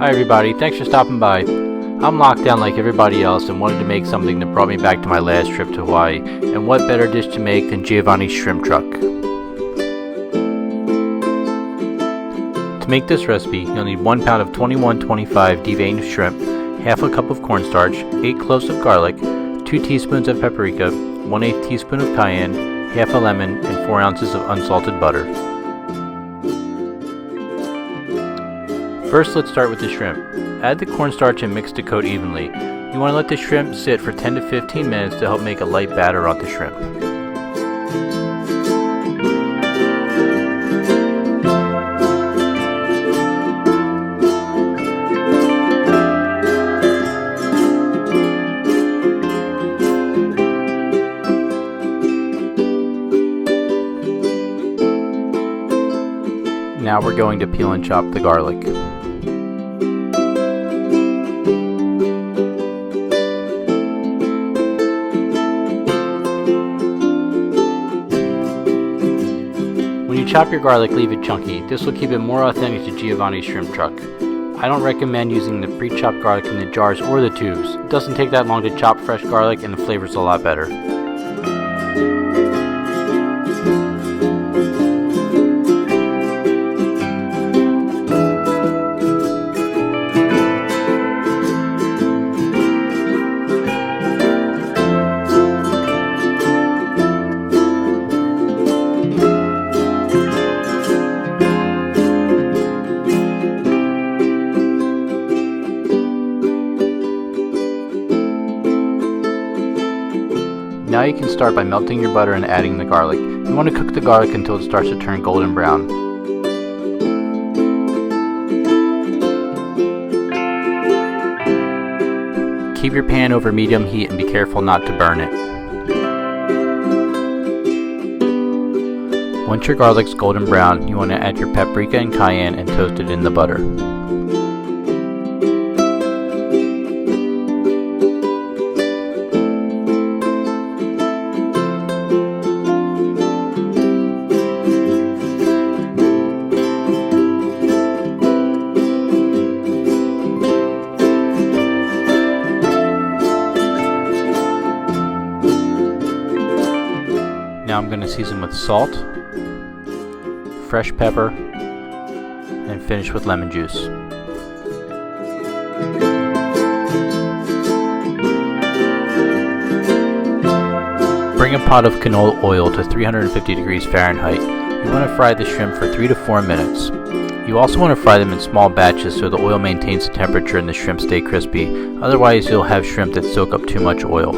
Hi everybody, thanks for stopping by. I'm locked down like everybody else and wanted to make something that brought me back to my last trip to Hawaii, and what better dish to make than Giovanni's shrimp truck. To make this recipe, you'll need 1 pound of 2125 deveined shrimp, half a cup of cornstarch, 8 cloves of garlic, 2 teaspoons of paprika, 1/8 teaspoon of cayenne, half a lemon, and 4 ounces of unsalted butter. First, let's start with the shrimp. Add the cornstarch and mix the coat evenly. You want to let the shrimp sit for 10 to 15 minutes to help make a light batter on the shrimp. Now we're going to peel and chop the garlic. When you chop your garlic, leave it chunky. This will keep it more authentic to Giovanni's shrimp truck. I don't recommend using the pre-chopped garlic in the jars or the tubes. It doesn't take that long to chop fresh garlic and the flavor's a lot better. Now you can start by melting your butter and adding the garlic. You want to cook the garlic until it starts to turn golden brown. Keep your pan over medium heat and be careful not to burn it. Once your garlic's golden brown, you want to add your paprika and cayenne and toast it in the butter. Now I'm going to season with salt, fresh pepper, and finish with lemon juice. Bring a pot of canola oil to 350 degrees Fahrenheit. You want to fry the shrimp for 3 to 4 minutes. You also want to fry them in small batches so the oil maintains the temperature and the shrimp stay crispy. Otherwise you'll have shrimp that soak up too much oil.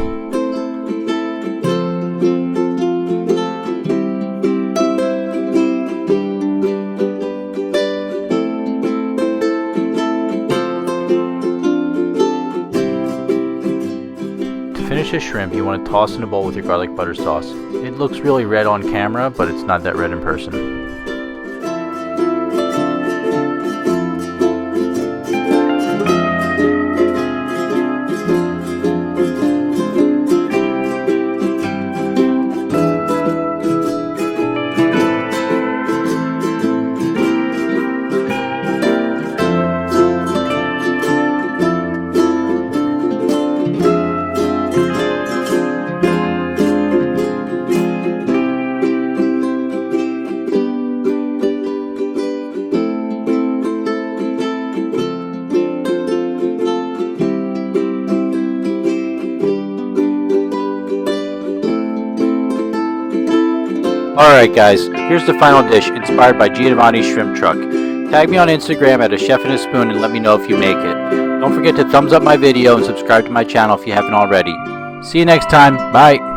To finish the shrimp, you want to toss in a bowl with your garlic butter sauce. It looks really red on camera, but it's not that red in person. Alright guys, here's the final dish inspired by Giovanni's shrimp truck. Tag me on Instagram at @AChefAndASpoon and let me know if you make it. Don't forget to thumbs up my video and subscribe to my channel if you haven't already. See you next time, bye!